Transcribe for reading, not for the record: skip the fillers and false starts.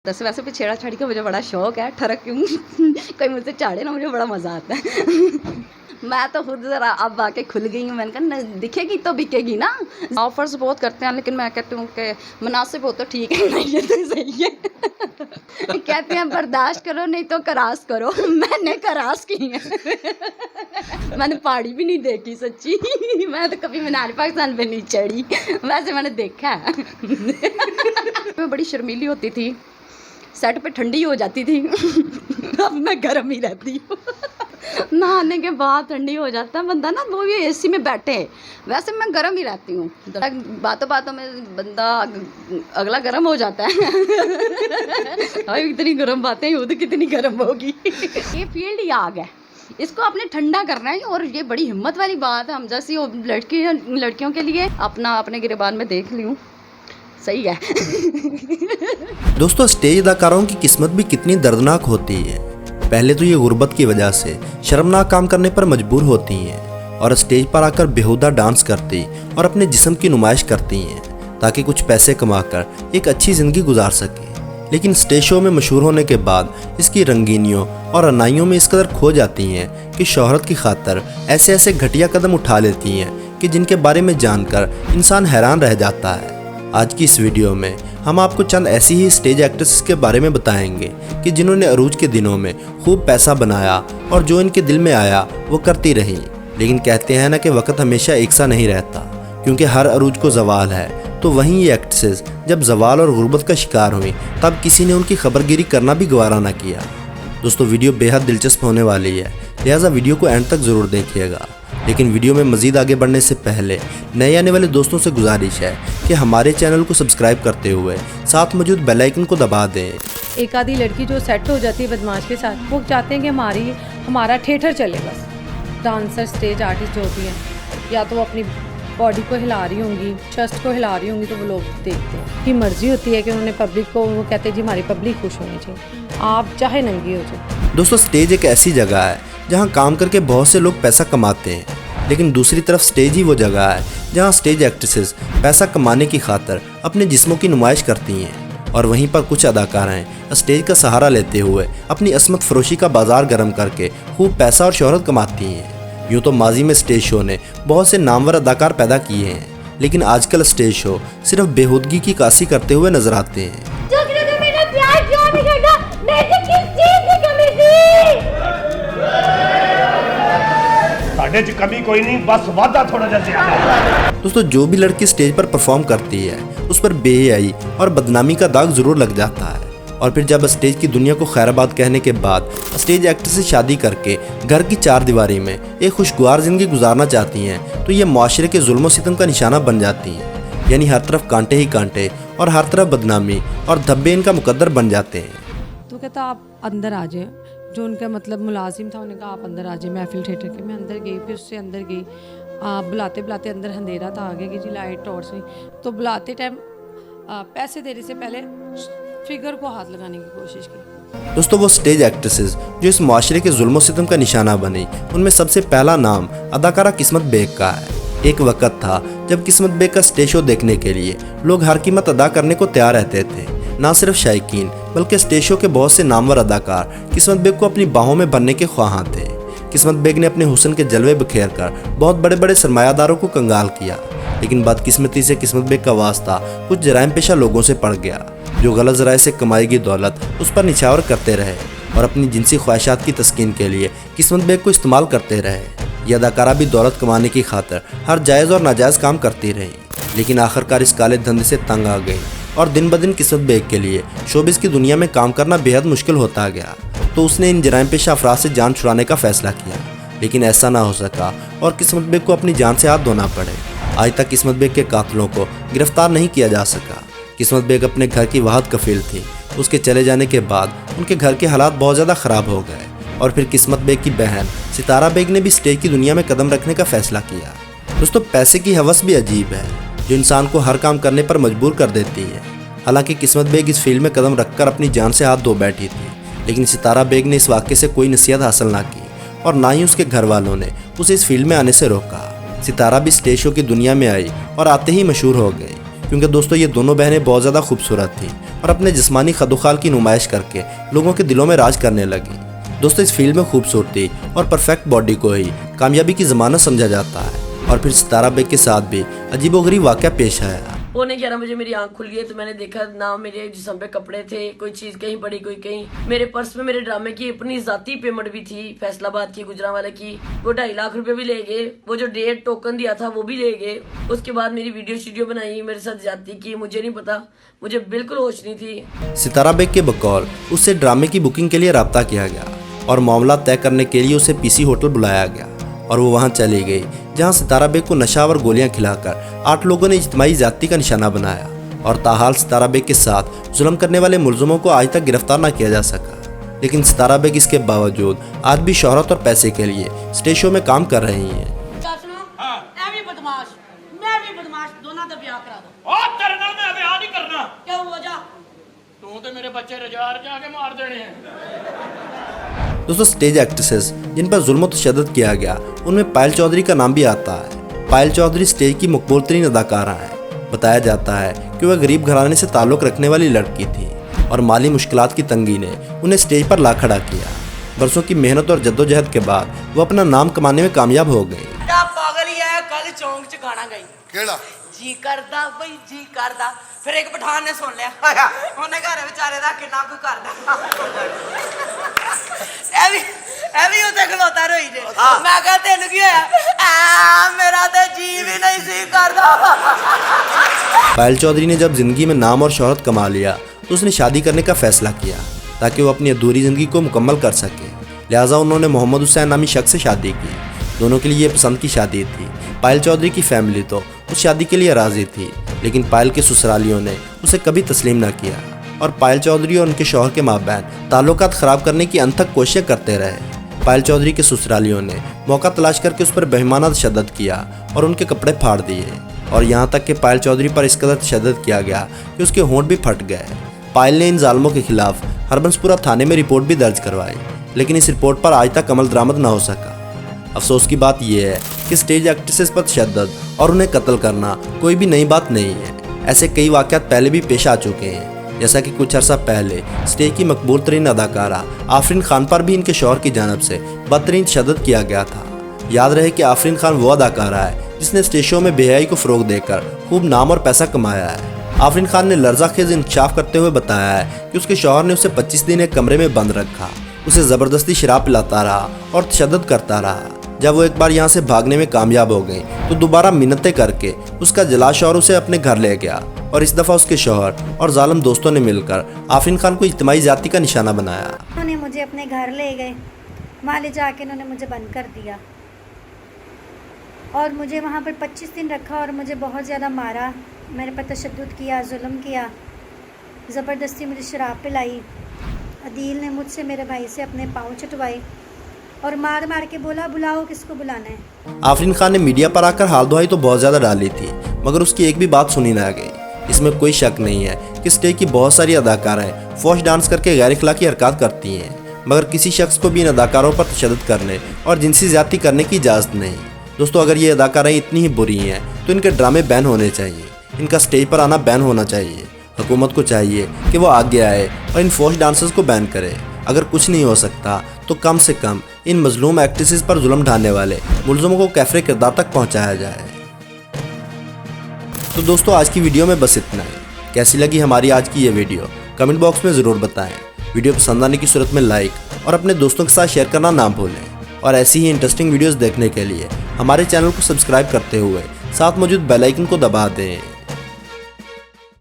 वैसे वैसे भी छेड़ा-छाड़ी का मुझे बड़ा शौक है, ठरक कोई मुझसे चाड़े ना, मुझे बड़ा मज़ा आता है। मैं तो खुद ज़रा अब आके खुल गई हूँ, मैंने कहा न दिखेगी तो बिकेगी ना। ऑफ़र्स बहुत करते हैं लेकिन मैं कहती हूँ कि मुनासिब हो तो ठीक है, नहीं ये तो सही है। कहते हैं बर्दाश्त करो नहीं तो करास करो, मैंने करास की है। मैंने पहाड़ी भी नहीं देखी सच्ची, मैं तो कभी मीनार पाकिस्तान पे नहीं चढ़ी, वैसे मैंने देखा है। मैं बड़ी शर्मीली होती थी, सेट पे ठंडी हो जाती थी। अब मैं गर्म ही रहती हूँ। नहाने के बाद ठंडी हो जाता है बंदा ना, वो भी एसी में बैठे, वैसे मैं गर्म ही रहती हूँ। बातों बातों में बंदा अगला गर्म हो जाता है। इतनी गर्म बातें खुद कितनी गर्म होगी। ये फील्ड ही आग है, इसको आपने ठंडा करना है। और ये बड़ी हिम्मत वाली बात है, हम जैसी लड़कियों के लिए अपने गिरबान में देख ली हूँ, सही है। दोस्तों, स्टेज अदाकारों की किस्मत भी कितनी दर्दनाक होती है। पहले तो ये गुर्बत की वजह से शर्मनाक काम करने पर मजबूर होती हैं और स्टेज पर आकर बेहुदा डांस करती और अपने जिस्म की नुमाइश करती हैं ताकि कुछ पैसे कमाकर एक अच्छी ज़िंदगी गुजार सकें। लेकिन स्टेज शो में मशहूर होने के बाद इसकी रंगीनियों और अनाइयों में इस कदर खो जाती हैं कि शोहरत की खातर ऐसे ऐसे घटिया कदम उठा लेती हैं कि जिनके बारे में जानकर इंसान हैरान रह जाता है। आज की इस वीडियो में हम आपको चंद ऐसी ही स्टेज एक्ट्रेसेस के बारे में बताएंगे कि जिन्होंने अरूज के दिनों में खूब पैसा बनाया और जो इनके दिल में आया वो करती रही। लेकिन कहते हैं ना कि वक्त हमेशा एक सा नहीं रहता, क्योंकि हर अरूज को जवाल है। तो वहीं ये एक्ट्रेसेस जब जवाल और गुर्बत का शिकार हुई तब किसी ने उनकी खबरगिरी करना भी गवारा न किया। दोस्तों, वीडियो बेहद दिलचस्प होने वाली है, लिहाजा वीडियो को एंड तक ज़रूर देखिएगा। लेकिन वीडियो में मज़ीद आगे बढ़ने से पहले नए आने वाले दोस्तों से गुजारिश है कि हमारे चैनल को सब्सक्राइब करते हुए साथ मौजूद बेल आइकन को दबा दें। एक आधी लड़की जो सेट हो जाती है बदमाश के साथ, वो चाहते हैं कि हमारा थिएटर चले। बस डांसर स्टेज आर्टिस्ट जो होती हैं, या तो वो अपनी बॉडी को हिला रही होंगी, चेस्ट को हिला रही होंगी, तो वो लोग देखते हैं कि मर्जी होती है कि उन्होंने पब्लिक को, वो कहते हैं जी हमारी पब्लिक खुश होनी चाहिए, आप चाहे नंगी हो जाए। दोस्तों, स्टेज एक ऐसी जगह है जहां काम करके बहुत से लोग पैसा कमाते हैं, लेकिन दूसरी तरफ स्टेज ही वो जगह है जहां स्टेज एक्ट्रेसेस पैसा कमाने की खातर अपने जिस्मों की नुमाइश करती हैं। और वहीं पर कुछ अदाकाराएं स्टेज का सहारा लेते हुए अपनी असमत फरोशी का बाजार गर्म करके खूब पैसा और शोहरत कमाती हैं। यूँ तो माजी में स्टेज शो ने बहुत से नामवर अदाकार पैदा किए हैं, लेकिन आजकल स्टेज शो सिर्फ बेहूदगी की काशी करते हुए नजर आते हैं। कमी कोई नहीं, बस वादा थोड़ा सा ज्यादा। दोस्तों, जो भी लड़की स्टेज पर परफॉर्म करती है उस पर बेहयाई और बदनामी का दाग जरूर लग जाता है। और फिर जब स्टेज की दुनिया को खैराबाद कहने के बाद स्टेज एक्टर से शादी करके घर की चार दीवारी में एक खुशगवार जिंदगी गुजारना चाहती हैं तो ये मुआशरे के जुल्म सितम का निशाना बन जाती हैं। यानी हर तरफ कांटे ही कांटे और हर तरफ बदनामी और धब्बे इनका मुकद्दर बन जाते हैं। तो कहता आप अंदर आ जाए, जो उनका मतलब मुलाजिम था, उन्होंने कहा आप अंदर आ जाए महफिल थिएटर के। मैं अंदर गई, फिर उससे अंदर गई, बुलाते बुलाते अंदर अंधेरा था, आगे की जी लाइट टॉर्च नहीं, तो बुलाते टाइम पैसे देने से पहले फिगर को हाथ लगाने की कोशिश की। दोस्तों, वो स्टेज एक्ट्रेसेस जो इस मुआशरे के जुल्म सितम का निशाना बनी, उनमें सबसे पहला नाम अदाकारा किस्मत बेग का है। एक वक्त था जब किस्मत बेग का स्टेज शो देखने के लिए लोग हर कीमत अदा करने को तैयार रहते थे। ना सिर्फ शायकीन बल्कि स्टेज शो के बहुत से नामवर अदाकार किस्मत बेग को अपनी बाहों में भरने के ख्वाहां थे। किस्मत बेग ने अपने हुस्न के जलवे बिखेर कर बहुत बड़े बड़े सरमायादारों को कंगाल किया, लेकिन बदकिस्मती से किस्मत बेग का वास्ता कुछ जराइम पेशा लोगों से पड़ गया जो गलत ज़राए से कमाई की दौलत उस पर निछावर करते रहे और अपनी जिनसी ख्वाहिशात की तस्कीन के लिए किस्मत बेग को इस्तेमाल करते रहे। यह अदाकारा भी दौलत कमाने की खातर हर जायज़ और नाजायज़ काम करती रही, लेकिन आखिरकार इस काले धंधे से तंग आ गई और दिन ब दिन किस्मत बेग के लिए शोबिस की दुनिया में काम करना बेहद मुश्किल होता गया। तो उसने इन जराइम पेशा अफराद से जान छुड़ाने का फैसला किया, लेकिन ऐसा ना हो सका और किस्मत बेग को अपनी जान से हाथ धोना पड़े। आज तक किस्मत बेग के कातिलों को गिरफ्तार नहीं किया जा सका। किस्मत बेग अपने घर की वाहद कफील थी। उसके चले जाने के बाद उनके घर के हालात बहुत ज़्यादा ख़राब हो गए और फिर किस्मत बेग की बहन सितारा बेग ने भी स्टेज की दुनिया में कदम रखने का फैसला किया। दोस्तों, पैसे की हवस भी अजीब है जो इंसान को हर काम करने पर मजबूर कर देती है। हालांकि किस्मत बेग इस फील्ड में कदम रखकर अपनी जान से हाथ धो बैठी थी, लेकिन सितारा बेग ने इस वाक़े से कोई नसीहत हासिल ना की और ना ही उसके घर वालों ने उसे इस फील्ड में आने से रोका। सितारा भी स्टेज शो की दुनिया में आई और आते ही मशहूर हो गई, क्योंकि दोस्तों ये दोनों बहनें बहुत ज़्यादा खूबसूरत थीं और अपने जिस्मानी खदोखाल की नुमाइश करके लोगों के दिलों में राज करने लगी। दोस्तों, इस फील्ड में खूबसूरती और परफेक्ट बॉडी को ही कामयाबी की ज़मानत समझा जाता है और फिर सितारा बेग के साथ भी अजीबोगरीब वाक़या पेश आया। 11:15 बजे मेरी आंख खुल गई तो मैंने देखा ना मेरे जिस्म पे कपड़े थे, कोई चीज कहीं पड़ी कोई कहीं। मेरे पर्स में मेरे ड्रामे की अपनी जाती पेमेंट भी थी, फैसलाबाद की, गुजरांवाला की। वो 2.5 लाख रुपए भी ले गए। वो जो डेट टोकन दिया था वो भी ले गए। उसके बाद मेरी वीडियो बनाई, मेरे साथ जाती की। मुझे नहीं पता, मुझे बिल्कुल होश नहीं थी। सितारा बेग के बकौल उससे ड्रामे की बुकिंग के लिए रब्ता किया गया और मामला तय करने के लिए उसे पीसी होटल बुलाया गया और वो वहाँ चली गई जहाँ सितारा बेग को नशा और गोलियाँ खिलाकर 8 लोगों ने इज्तिमाई ज़्यादती का निशाना बनाया और ताहाल सितारा बेग के साथ जुल्म करने वाले मुलजमों को आज तक गिरफ्तार न किया जा सका। लेकिन सितारा बेग इसके बावजूद आज भी शोहरत और पैसे के लिए स्टेज शो में काम कर रही हैं। दोस्तों, स्टेज एक्ट्रेसेस जिन पर जुल्म तशद्दुद किया गया उनमें पायल चौधरी का नाम भी आता है। पायल चौधरी स्टेज की मकबूल तरीन अदाकारा हैं। बताया जाता है कि वह गरीब घराने से ताल्लुक़ रखने वाली लड़की थी और माली मुश्किलात की तंगी ने उन्हें स्टेज पर ला खड़ा किया। बरसों की मेहनत और जद्दोजहद के बाद वो अपना नाम कमाने में कामयाब हो गई। पागल ही है, कल चौंक च गाना गई केड़ा जी करदा बई जी करदा। फिर एक पठान ने सुन लिया, उन्हें घर बेचारे दा किन्ना कुछ करदा। ए भी उते खलोता रोई जे। मैं कहा तेन की होया? मेरा ते जी भी नहीं सी करदा। पायल चौधरी ने जब जिंदगी में नाम और शोहरत कमा लिया तो उसने शादी करने का फैसला किया ताकि वो अपनी अधूरी ज़िंदगी को मुकम्मल कर सके। लिहाजा उन्होंने मोहम्मद हुसैन नामी शख्स से शादी की। दोनों के लिए ये पसंद की शादी थी। पायल चौधरी की फैमिली तो उस शादी के लिए राज़ी थी, लेकिन पायल के ससुरालियों ने उसे कभी तस्लीम न किया और पायल चौधरी और उनके शौहर के माबैन ताल्लुकात ख़राब करने की अनथक कोशिशें करते रहे। पायल चौधरी के ससुरालियों ने मौका तलाश करके उस पर बेईमाना तशद्दुद किया और उनके कपड़े फाड़ दिए और यहाँ तक कि पायल चौधरी पर इस कदर तशद्दुद किया गया कि उसके होंठ भी फट गए। पायल ने इन जालिमों के खिलाफ हरबंसपुरा थाने में रिपोर्ट भी दर्ज करवाई, लेकिन इस रिपोर्ट पर आज तक अमल दरामद न हो सका। अफसोस की बात यह है कि स्टेज एक्ट्रेसेस पर तशद्दुद और उन्हें कत्ल करना कोई भी नई बात नहीं है। ऐसे कई वाक़यात पहले भी पेश आ चुके हैं, जैसा कि कुछ अर्सा पहले स्टेज की मकबूल तरीन अदाकारा आफरीन खान पर भी इनके शौहर की जानिब से बदतरीन तशद्दुद किया गया था। याद रहे कि आफरीन खान वो अदाकारा है जिसने स्टेज शो में बेहयाई को फ़रोग देकर खूब नाम और पैसा कमाया है। आफरीन खान ने लर्ज़ाखेज़ इंकशाफ करते हुए बताया है कि उसके शौहर ने उसे 25 दिन एक कमरे में बंद रखा, उसे ज़बरदस्ती शराब पिलाता रहा और तशद्दुद करता रहा। जब वो एक बार यहाँ से भागने में कामयाब हो गई तो दोबारा मिन्नतें करके उसका जला शौहर उसे अपने घर ले गया और इस दफ़ा उसके शौहर और जालिम दोस्तों ने मिलकर आफरीन खान को इज्तिमाई ज़्यादती का निशाना बनाया। उन्होंने मुझे अपने घर ले गए, वहाँ ले जाके उन्होंने मुझे बंद कर दिया और मुझे वहाँ पर 25 दिन रखा और मुझे बहुत ज़्यादा मारा, मेरे पर तशद्दुद किया, जुल्म किया, ज़बरदस्ती मुझे शराब पिलाई। अदील ने मुझसे मेरे भाई से अपने पाँव चटवाए और मार मार के बोला बुलाओ किसको बुलाना है। आफरीन खान ने मीडिया पर आकर हाल दुहाई तो बहुत ज़्यादा डाली थी, मगर उसकी एक भी बात सुनी ना गई। इसमें कोई शक नहीं है कि स्टेज की बहुत सारी अदाकाराएं फौश डांस करके गैर इखलाकी हरकत करती हैं, मगर किसी शख्स को भी इन अदाकारों पर तशद्दुद करने और जिनसी ज़्यादती करने की इजाज़त नहीं। दोस्तों, अगर ये अदाकाराएं इतनी ही बुरी हैं तो इनके ड्रामे बैन होने चाहिए, इनका स्टेज पर आना बैन होना चाहिए। हुकूमत को चाहिए कि वो आगे आए और इन फौश डांसर्स को बैन करे। अगर कुछ नहीं हो सकता तो कम से कम इन मजलूम एक्ट्रेसेस पर जुल्म ढाने वाले मुलजमों को कैफरे किरदार तक पहुंचाया जाए। तो दोस्तों, आज की वीडियो में बस इतना ही। कैसी लगी हमारी आज की ये वीडियो कमेंट बॉक्स में ज़रूर बताएं। वीडियो पसंद आने की सूरत में लाइक और अपने दोस्तों के साथ शेयर करना ना भूलें और ऐसी ही इंटरेस्टिंग वीडियोस देखने के लिए हमारे चैनल को सब्सक्राइब करते हुए साथ मौजूद बेल आइकन को दबा दें।